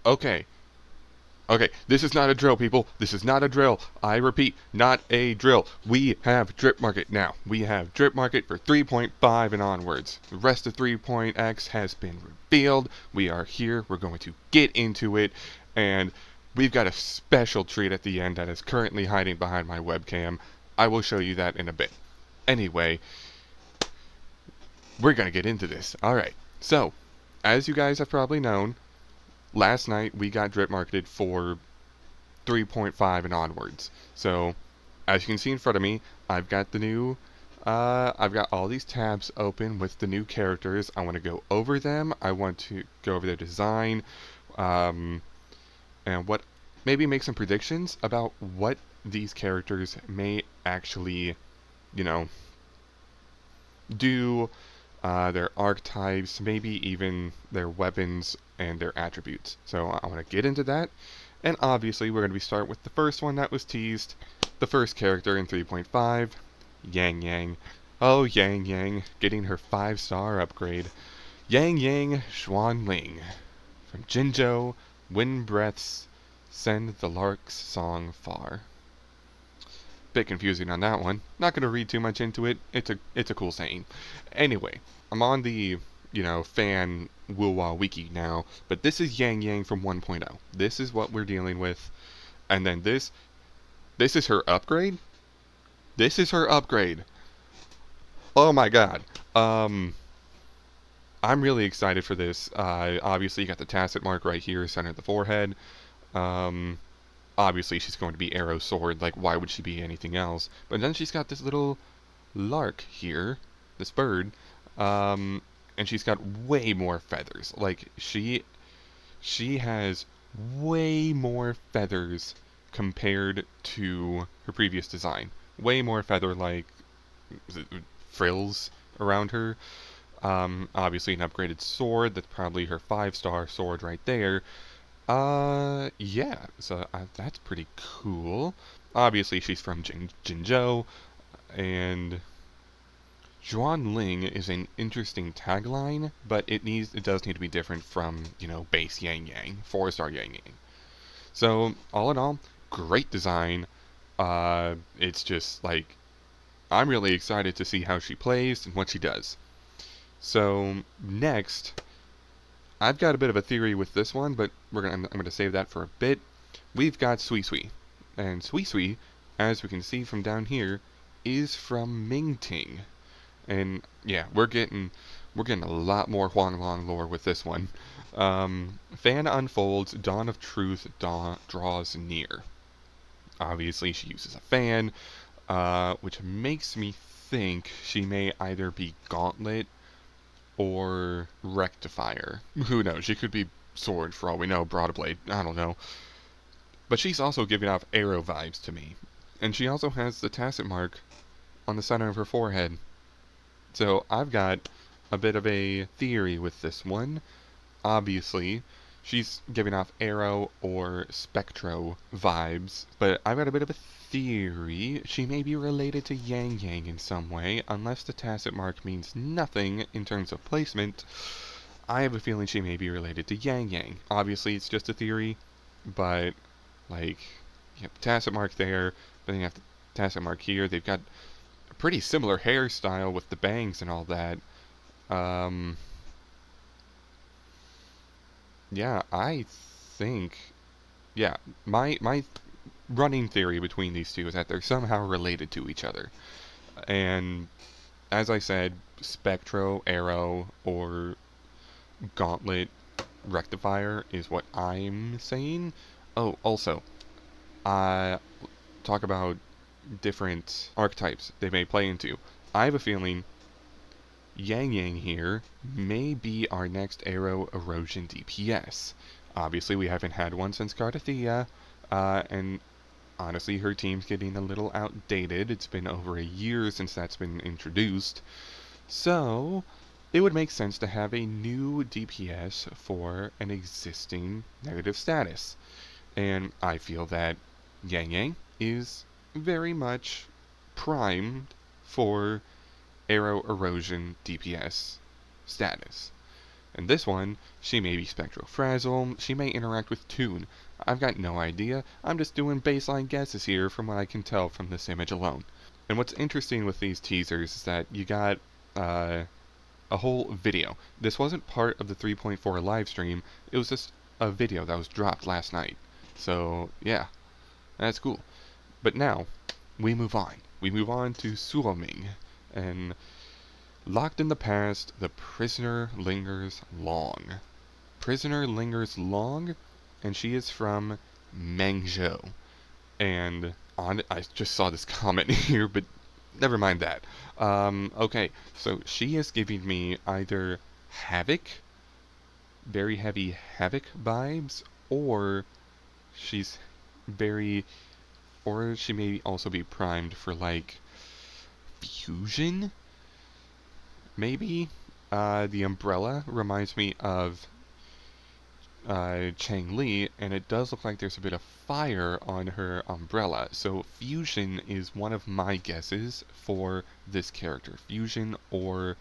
Okay. Okay, this is not a drill, people. This is not a drill. I repeat, not a drill. We have Drip Market now. We have Drip Market for 3.5 and onwards. The rest of 3.x has been revealed. We are here. We're going to get into it. And we've got a special treat at the end that is currently hiding behind my webcam. I will show you that in a bit. Anyway, we're going to get into this. Alright, so, as you guys have probably known, last night we got drip marketed for 3.5 and onwards. So, as you can see in front of me, I've got the new, I've got all these tabs open with the new characters. I want to go over them. I want to go over their design, um, and maybe make some predictions about what these characters may actually, you know, do, their archetypes, maybe even their weapons and their attributes. So I want to get into that. And obviously, we're going to be start with the first one that was teased, the first character in 3.5, Yangyang. Oh, Yangyang, getting her 5-star upgrade. Yangyang Xuanling. From Jinzhou, Wind Breaths, Send the Lark's Song Far. Bit confusing on that one. Not going to read too much into it. It's a cool saying. Anyway, I'm on the, fan Wuwa wiki now, but this is Yangyang from 1.0. This is what we're dealing with. And then this is her upgrade? This is her upgrade. Oh my god. I'm really excited for this. Obviously, you got the tacit mark right here, center of the forehead. Um, Obviously, she's going to be arrow sword. Like, why would she be anything else? But then she's got this little lark here, this bird, and she's got way more feathers. Like, she has way more feathers compared to her previous design. Way more feather-like frills around her. Obviously an upgraded sword. That's probably her 5-star sword right there. Yeah. So that's pretty cool. Obviously she's from Jinzhou, and Ling is an interesting tagline, but it does need to be different from base Yang Yang, 4-star Yang Yang. So all in all, great design. It's just like I'm really excited to see how she plays and what she does. So next, I've got a bit of a theory with this one, but I'm gonna save that for a bit. We've got Sui Sui, and Sui Sui, as we can see from down here, is from Mingting. And yeah, we're getting a lot more Huanglong lore with this one. Fan unfolds, Dawn of Truth draws near. Obviously, she uses a fan, which makes me think she may either be Gauntlet or Rectifier. Who knows? She could be Sword for all we know, Broadblade. I don't know. But she's also giving off arrow vibes to me. And she also has the tacit mark on the center of her forehead. So I've got a bit of a theory with this one. Obviously, she's giving off arrow or spectro vibes, but I've got a bit of a theory. She may be related to Yangyang in some way, unless the tacit mark means nothing in terms of placement. I have a feeling she may be related to Yangyang. Obviously, it's just a theory, but like, you have the tacit mark there, but then you have the tacit mark here. They've got a pretty similar hairstyle with the bangs and all that. Um, yeah, I think, yeah, my running theory between these two is that they're somehow related to each other. And as I said, Spectro, Arrow, or Gauntlet, Rectifier is what I'm saying. Oh, also, uh, talk about different archetypes they may play into. I have a feeling Yangyang here may be our next arrow erosion DPS. Obviously, we haven't had one since Cardathia, and honestly, her team's getting a little outdated. It's been over a year since that's been introduced. So, it would make sense to have a new DPS for an existing negative status. And I feel that Yangyang is very much primed for arrow erosion DPS status. And this one, she may be Spectrofrazzle, she may interact with Toon. I've got no idea, I'm just doing baseline guesses here from what I can tell from this image alone. And what's interesting with these teasers is that you got a whole video. This wasn't part of the 3.4 live stream, it was just a video that was dropped last night. So, yeah, that's cool. But now, we move on. We move on to Suoming. And locked in the past, the prisoner lingers long. Prisoner lingers long, and she is from Mengzhou. And I just saw this comment here, but never mind that. Okay, so she is giving me either Havoc, very heavy Havoc vibes, or she's very, or she may also be primed for like fusion, maybe. The umbrella reminds me of Chang Li, and it does look like there's a bit of fire on her umbrella. So fusion is one of my guesses for this character. Fusion or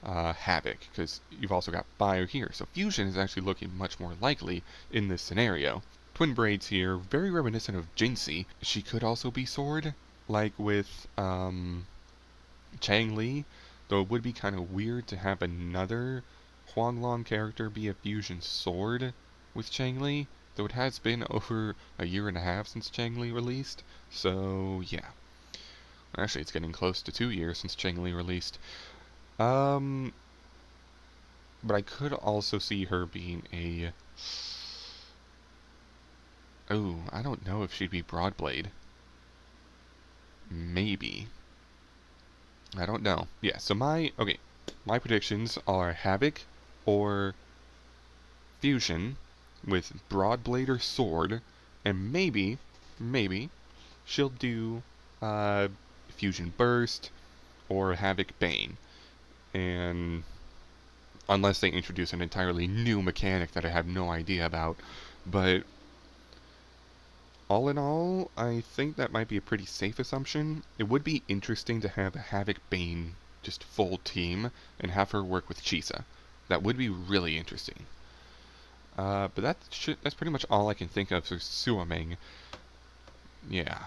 Havoc, because you've also got fire here. So fusion is actually looking much more likely in this scenario. Twin braids here, very reminiscent of Jinxie. She could also be sword, like with Chang Li, though it would be kind of weird to have another Huanglong character be a fusion sword with Chang Li, though it has been over a year and a half since Chang Li released, so yeah. Actually, it's getting close to 2 years since Chang Li released. But I could also see her being a... Oh, I don't know if she'd be Broadblade. Maybe. I don't know. Yeah, so my predictions are Havoc or Fusion with Broadblade or Sword, and maybe she'll do Fusion Burst or Havoc Bane. And unless they introduce an entirely new mechanic that I have no idea about, but all in all, I think that might be a pretty safe assumption. It would be interesting to have a Havoc Bane just full team and have her work with Chisa. That would be really interesting. But that's pretty much all I can think of for Suameng. Yeah.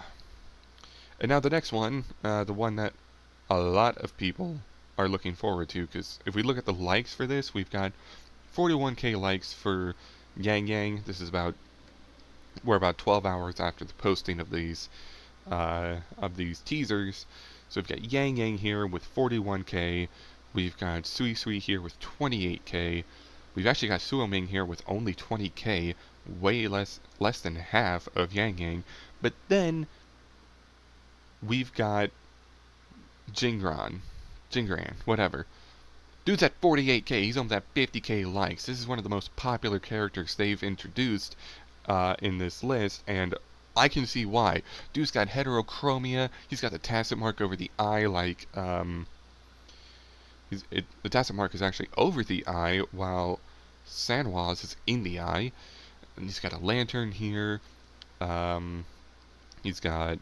And now the next one, the one that a lot of people are looking forward to, because if we look at the likes for this, we've got 41k likes for Yangyang. This is we're about 12 hours after the posting of these teasers. So we've got Yangyang here with 41k. We've got Sui Sui here with 28k. We've actually got Suoming here with only 20k, way less than half of Yangyang. But then we've got Jingran, whatever. Dude's at 48k, he's almost at 50k likes. This is one of the most popular characters they've introduced in this list, and I can see why. Dude's got heterochromia, he's got the tacit mark over the eye, like, the tacit mark is actually over the eye, while Sanwa's is in the eye. And he's got a lantern here. He's got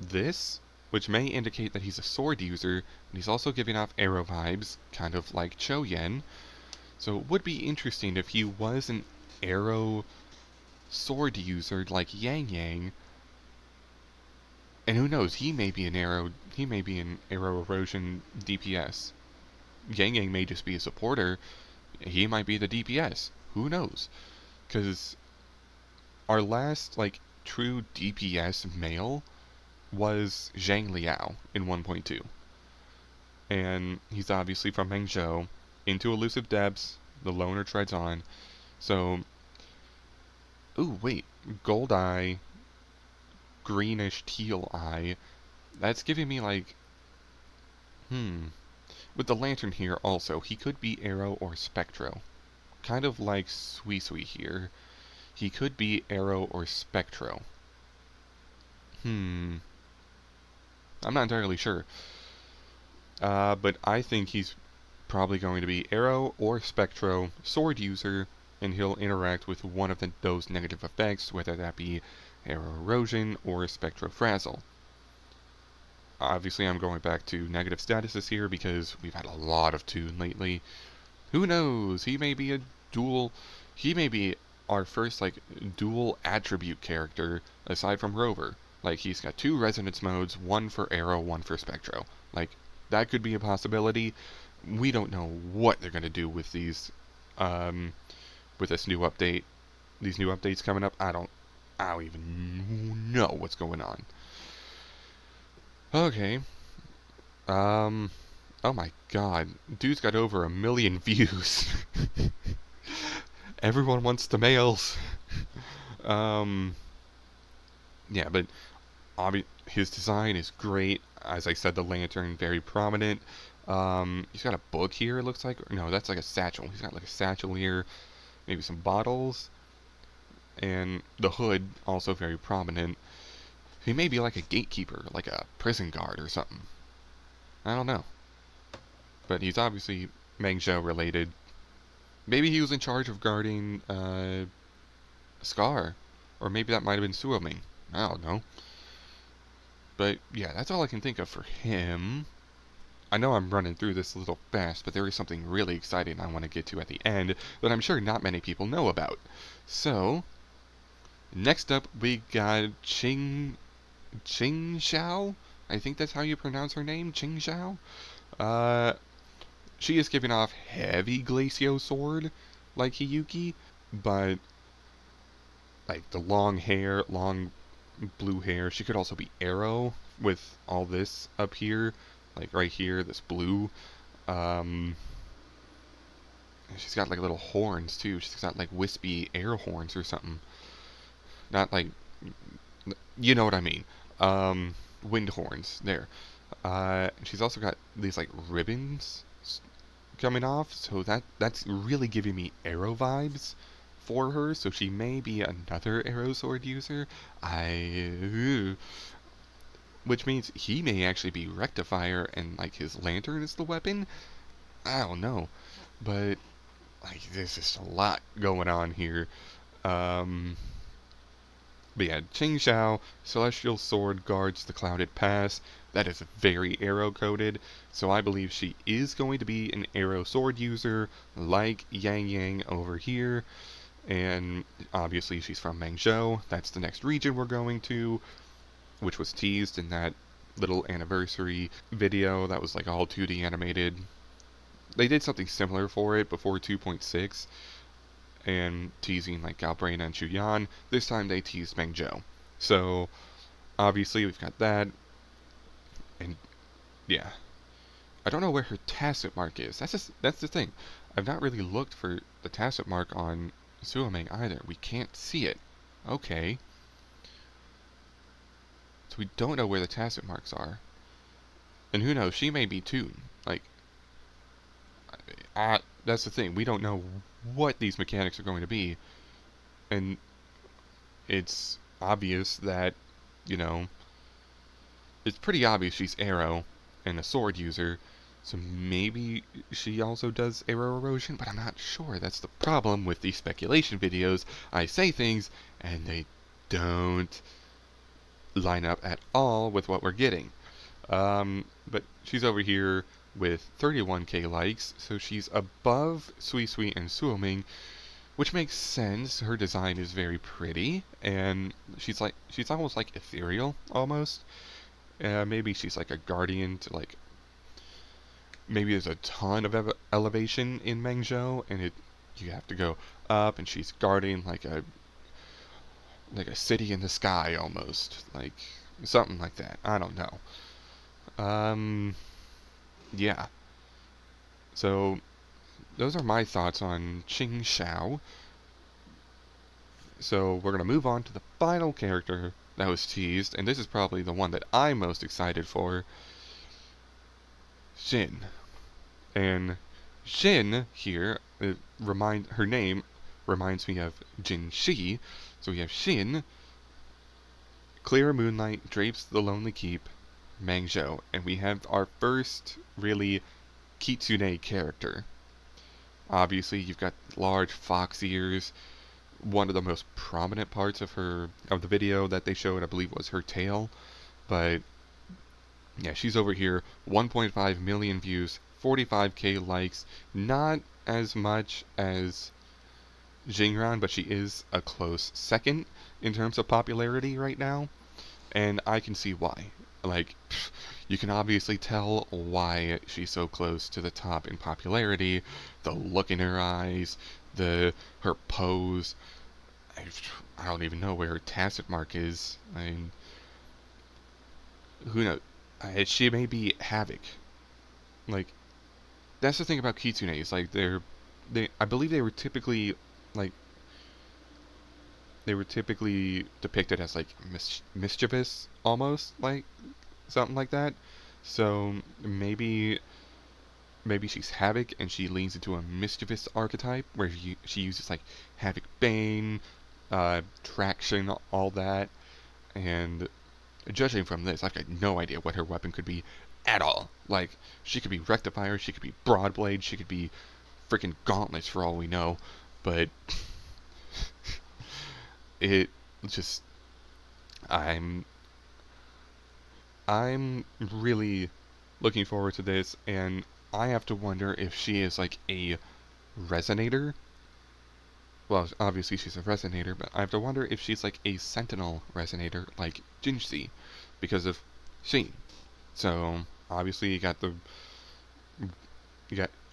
this, which may indicate that he's a sword user, and he's also giving off arrow vibes, kind of like Cho Yen. So it would be interesting if he was an arrow sword user like Yangyang. And who knows, he may be an arrow erosion DPS. Yangyang may just be a supporter. He might be the DPS. Who knows? Because our last, like, true DPS male was Zhang Liao in 1.2. And he's obviously from Hangzhou, into Elusive Depths, the Loner treads on. So, ooh, wait, gold eye, greenish teal eye, that's giving me like, with the lantern here also, he could be Arrow or Spectro. Kind of like Sui Sui here. He could be Arrow or Spectro. I'm not entirely sure. But I think he's probably going to be Arrow or Spectro, sword user, and he'll interact with one of those negative effects, whether that be Arrow Erosion or Spectrofrazzle. Obviously, I'm going back to negative statuses here because we've had a lot of Toon lately. Who knows? He may be a dual. He may be our first like dual attribute character aside from Rover. Like he's got two resonance modes, one for Arrow, one for Spectro. Like that could be a possibility. We don't know what they're gonna do with these, with this new update. These new updates coming up. I don't even know what's going on. Okay. Um. Oh my God, dude's got over 1 million views. Everyone wants the males. Um. Yeah, but his design is great. As I said, the lantern very prominent. He's got a book here. It looks like. No, that's like a satchel. He's got like a satchel here. Maybe some bottles. And the hood also very prominent. He may be like a gatekeeper, like a prison guard or something. I don't know. But he's obviously Mengzhou related. Maybe he was in charge of guarding Scar. Or maybe that might have been Suoming. I don't know. But yeah, that's all I can think of for him. I know I'm running through this a little fast, but there is something really exciting I want to get to at the end that I'm sure not many people know about. So, next up we got Ching Xiao? I think that's how you pronounce her name, Ching Xiao? Uh, she is giving off heavy Glacio Sword, like Hiyuki, but like the long hair, long blue hair. She could also be Arrow with all this up here, like right here, this blue. Um, she's got like little horns too. She's got like wispy air horns or something. Not like, you know what I mean. Wind horns there. She's also got these like ribbons coming off, so that's really giving me Arrow vibes for her. So she may be another Arrow sword user. Which means he may actually be Rectifier and like his lantern is the weapon. I don't know, but like there's just a lot going on here. Um, but yeah, Ching Xiao, Celestial Sword guards the Clouded Pass. That is very arrow coded, so I believe she is going to be an arrow sword user like Yangyang over here. And obviously she's from Mengzhou. That's the next region we're going to, which was teased in that little anniversary video that was like all 2D animated. They did something similar for it before 2.6 and teasing like Galbraina and Chuyan. This time they teased Mengzhou. So obviously we've got that. And yeah, I don't know where her tacit mark is. That's the thing. I've not really looked for the tacit mark on Suoming either. We can't see it. Okay. So we don't know where the tacit marks are. And who knows, she may be too. Like, that's the thing. We don't know what these mechanics are going to be. And it's obvious that, you know, it's pretty obvious she's Arrow and a sword user. So maybe she also does arrow erosion, but I'm not sure. That's the problem with these speculation videos. I say things and they don't line up at all with what we're getting. But she's over here with 31k likes, so she's above Sui Sui and Suoming, which makes sense. Her design is very pretty, and she's almost like ethereal, almost. Maybe she's like a guardian to like. Maybe there's a ton of elevation in Mengzhou, and you have to go up, and she's guarding like a city in the sky almost, like something like that. I don't know. Yeah. So those are my thoughts on Qing Xiao. So we're gonna move on to the final character that was teased, and this is probably the one that I'm most excited for. Xin. And Xin here, her name reminds me of Jin Shi. So we have Xin, clear moonlight drapes the lonely keep, Mengzhou, and we have our first really Kitsune character. Obviously, you've got large fox ears. One of the most prominent parts of the video that they showed, I believe, was her tail. But yeah, she's over here, 1.5 million views, 45k likes. Not as much as Jingran, but she is a close second in terms of popularity right now, and I can see why. Like, you can obviously tell why she's so close to the top in popularity. The look in her eyes, her pose. I don't even know where her tacit mark is. I mean, who knows? She may be Havoc. Like, that's the thing about kitsunes. Like, I believe like, they were typically depicted as like mischievous, almost like something like that. So maybe she's Havoc and she leans into a mischievous archetype where she uses like Havoc Bane, Traction, all that. And judging from this, I've got no idea what her weapon could be at all. Like, she could be Rectifier, she could be Broadblade, she could be freaking Gauntlets for all we know. But it just, I'm I'm really looking forward to this, and I have to wonder if she is like a resonator. Well, obviously she's a resonator, but I have to wonder if she's like a Sentinel resonator, like Jinxie, because of Sheen. So obviously you got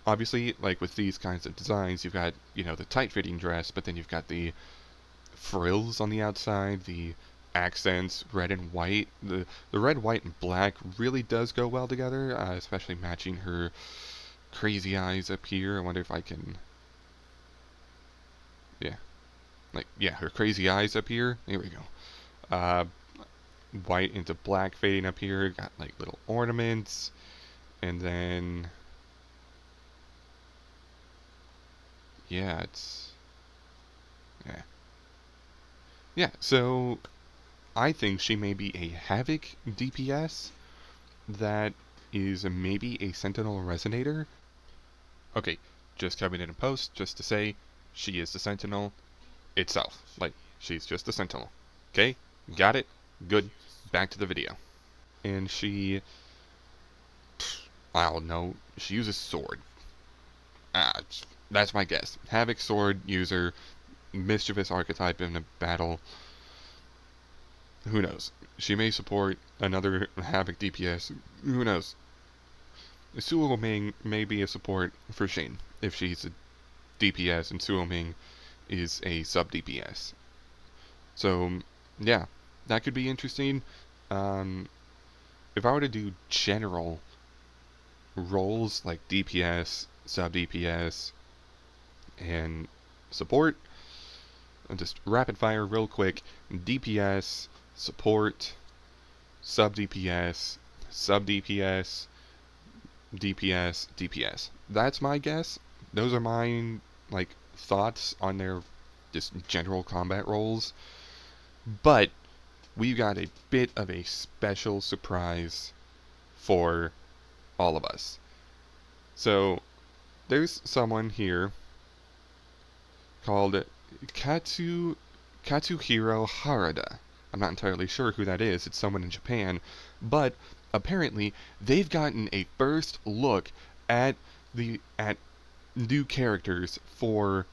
obviously like with these kinds of designs, you've got the tight-fitting dress, but then you've got the frills on the outside, the accents, red and white. The red, white, and black really does go well together, especially matching her crazy eyes up here. I wonder if I can, yeah, her crazy eyes up here. There we go. Uh, White into black fading up here. Got like little ornaments, and then yeah, yeah, yeah. So I think she may be a Havoc DPS that is maybe a Sentinel Resonator. Okay, just coming in post just to say she is the Sentinel itself. Like, she's just the Sentinel. Okay, got it? Good. Back to the video. And I don't know, she uses sword. Ah, that's my guess. Havoc sword user, mischievous archetype in a battle. Who knows? She may support another Havoc DPS. Who knows? Suo Ming may be a support for Shane if she's a DPS and Suo Ming is a sub DPS. So yeah, that could be interesting. If I were to do general roles like DPS, sub DPS, and support, just rapid fire real quick: DPS, support, sub DPS, sub DPS, DPS, DPS. That's my guess. Those are my like thoughts on their just general combat roles. But we got a bit of a special surprise for all of us. So there's someone here called Katsuhiro Harada. I'm not entirely sure who that is. It's someone in Japan, but apparently they've gotten a first look at at new characters for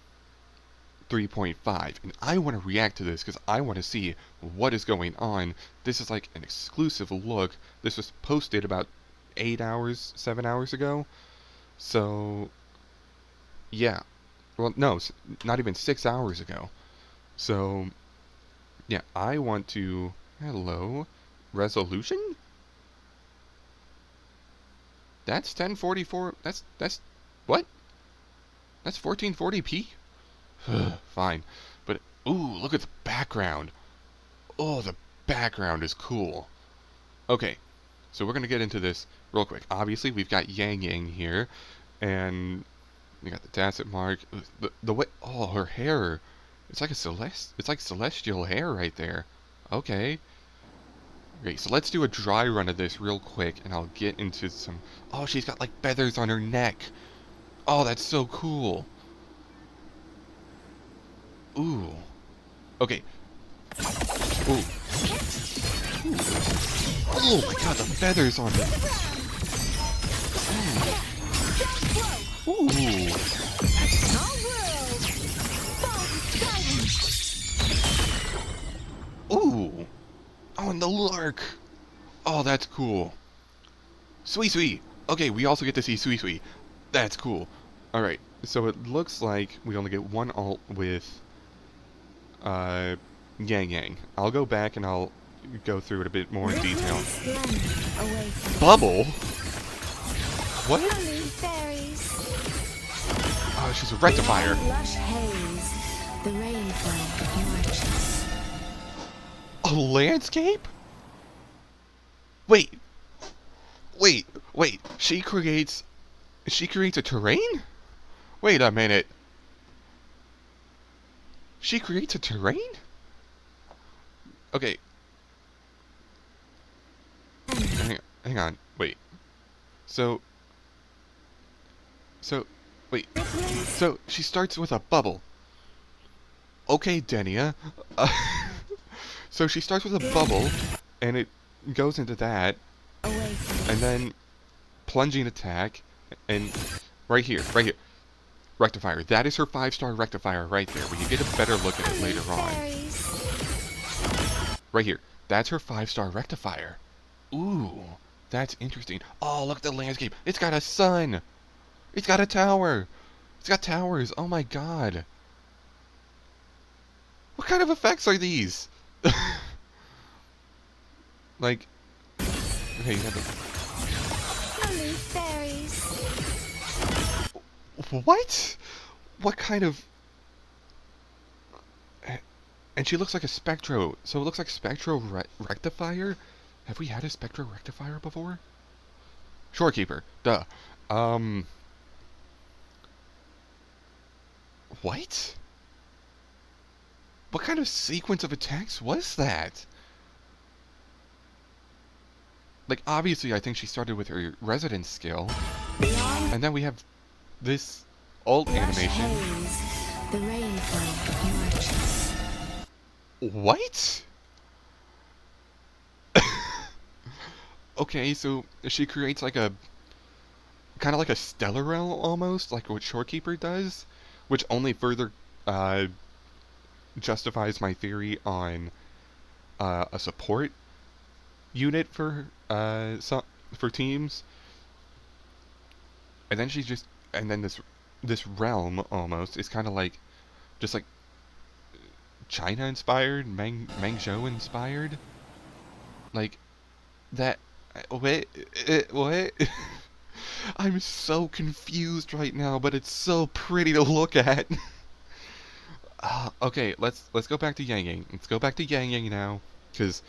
3.5, and I want to react to this because I want to see what is going on. This is like an exclusive look. This was posted about 8 hours, 7 hours ago. So yeah, well, no, not even 6 hours ago. So yeah, I want to, hello, resolution? That's 1044. That's what? That's 1440p? Fine. But ooh, look at the background. Oh, the background is cool. Okay. So we're going to get into this real quick. Obviously, we've got Yangyang here, and we got the tacit mark. The way, oh, her hair. It's like it's like celestial hair right there. Okay. Great, so let's do a dry run of this real quick, and I'll get into some... Oh, she's got, like, feathers on her neck. Oh, that's so cool. Ooh. Okay. Ooh. Ooh. Oh, my God, the feathers on it. Ooh. Ooh. Oh, and the Lark! Oh, that's cool. Sui Sui! Okay, we also get to see Sui Sui. That's cool. Alright, so it looks like we only get one alt with Yangyang. I'll go back and I'll go through it a bit more in detail. Bubble? What? Oh, she's a rectifier. Lush haze, the rainflow marches. A landscape? Wait. Wait. She creates a terrain? Wait a minute. She creates a terrain? Okay. Hang on. Wait. So, wait. So, she starts with a bubble. Okay, Denia. So she starts with a bubble, and it goes into that, and then plunging attack, and right here. Rectifier. That is her 5-star rectifier right there. We can get a better look at it later on. Right here. That's her 5-star rectifier. Ooh, that's interesting. Oh, look at the landscape. It's got a sun. It's got a tower. It's got towers. Oh my god. What kind of effects are these? Like, okay, you have the... What? What kind of... And she looks like a Spectro. So it looks like Spectro Rectifier? Have we had a Spectro Rectifier before? Shorekeeper. Duh. What? What kind of sequence of attacks was that? Like, obviously, I think she started with her Residence skill. And then we have this ult animation. The rainflow marches. What? Okay, so she creates like a... kind of like a Stellar Realm, almost, like what Shorekeeper does. Which only further justifies my theory on a support unit for teams. And then she's just... and then this realm, almost, is kind of like... just like... China inspired, Mangzhou inspired, like that. What? What? I'm so confused right now, but it's so pretty to look at. Okay, let's go back to Yangyang. Let's go back to Yangyang now, because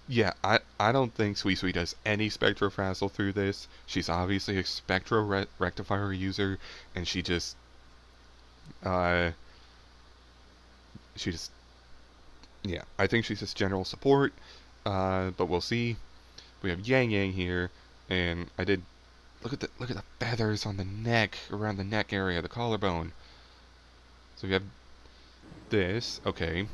yeah, I don't think Sui Sui does any Spectrofrazzle through this. She's obviously a Spectro Rectifier user, and she just yeah, I think she's just general support, but we'll see. We have Yangyang here, and I did look at the feathers on the neck, around the neck area, the collarbone. So we have this. Okay.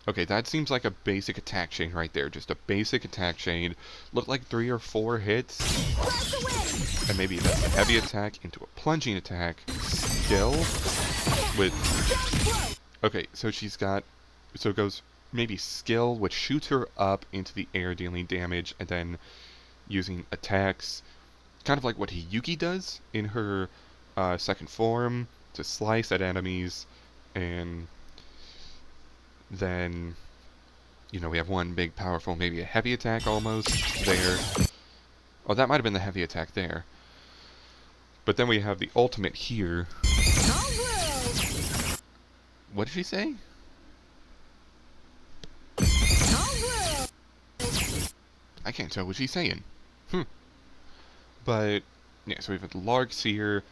Okay, that seems like a basic attack chain right there. Just a basic attack chain. Looked like 3 or 4 hits. And maybe that's a heavy attack into a plunging attack. Skill. With... okay, so she's got... so it goes maybe skill, which shoots her up into the air, dealing damage, and then using attacks. Kind of like what Hiyuki does in her second form, to slice at enemies, and... then, you know, we have one big, powerful, maybe a heavy attack almost there. Oh, that might have been the heavy attack there. But then we have the ultimate here. What did she say? I can't tell what she's saying. But, yeah, so we have the Larks here.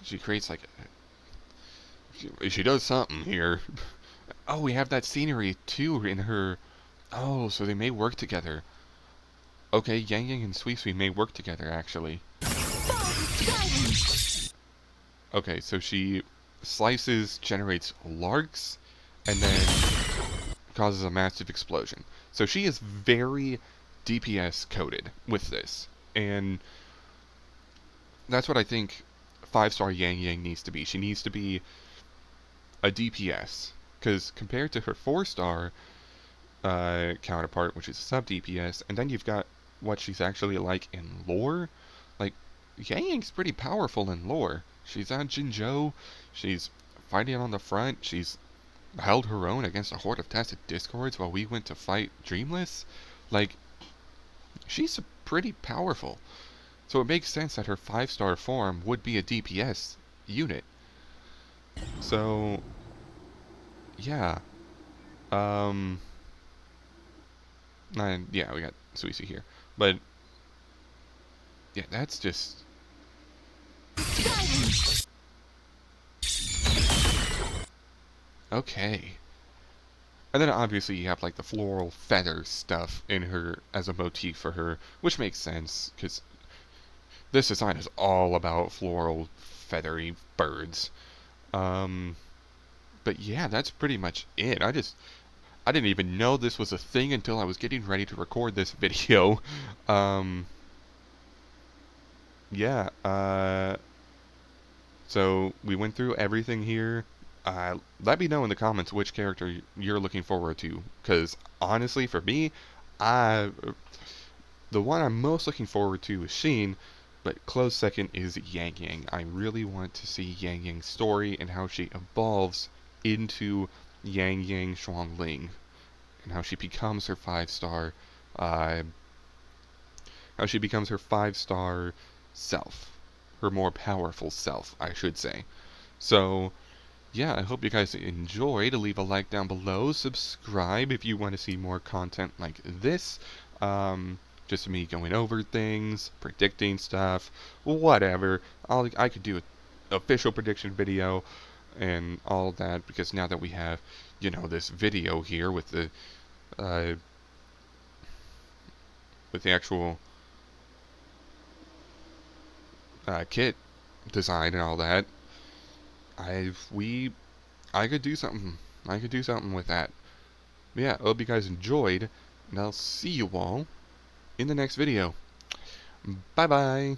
She creates like she does something here. Oh, we have that scenery too in her... oh, so they may work together. Okay, Yangyang and Sui Sui may work together, actually. Okay, so she slices, generates larks, and then causes a massive explosion. So she is very DPS coded with this. And that's what I think 5-star Yangyang needs to be. She needs to be a DPS. Because compared to her 4-star counterpart, which is a sub DPS, and then you've got what she's actually like in lore. Like, Yangyang's pretty powerful in lore. She's on Jinzhou, she's fighting on the front, she's held her own against a horde of tested discords while we went to fight Dreamless. Like, she's pretty powerful. So it makes sense that her 5-star form would be a DPS unit. So, yeah. Um, and yeah, we got Suisi here. But, yeah, that's just... Okay. And then obviously you have like the floral feather stuff in her as a motif for her, which makes sense, because this design is all about floral, feathery birds. Um, but yeah, that's pretty much it. I didn't even know this was a thing until I was getting ready to record this video. Um, yeah, so we went through everything here. Let me know in the comments which character you're looking forward to, because honestly, for me, I the one I'm most looking forward to is Sheen, but close second is Yangyang. I really want to see Yangyang's story and how she evolves into Yangyang Xuanling, and how she becomes her 5-star, uh, self, her more powerful self, I should say. So, yeah, I hope you guys enjoyed. Leave a like down below. Subscribe if you want to see more content like this. Just me going over things, predicting stuff, whatever. I could do an official prediction video and all that, because now that we have, this video here uh, with the actual kit design and all that, I we I could do something. I could do something with that. But yeah, I hope you guys enjoyed, and I'll see you all in the next video. Bye bye.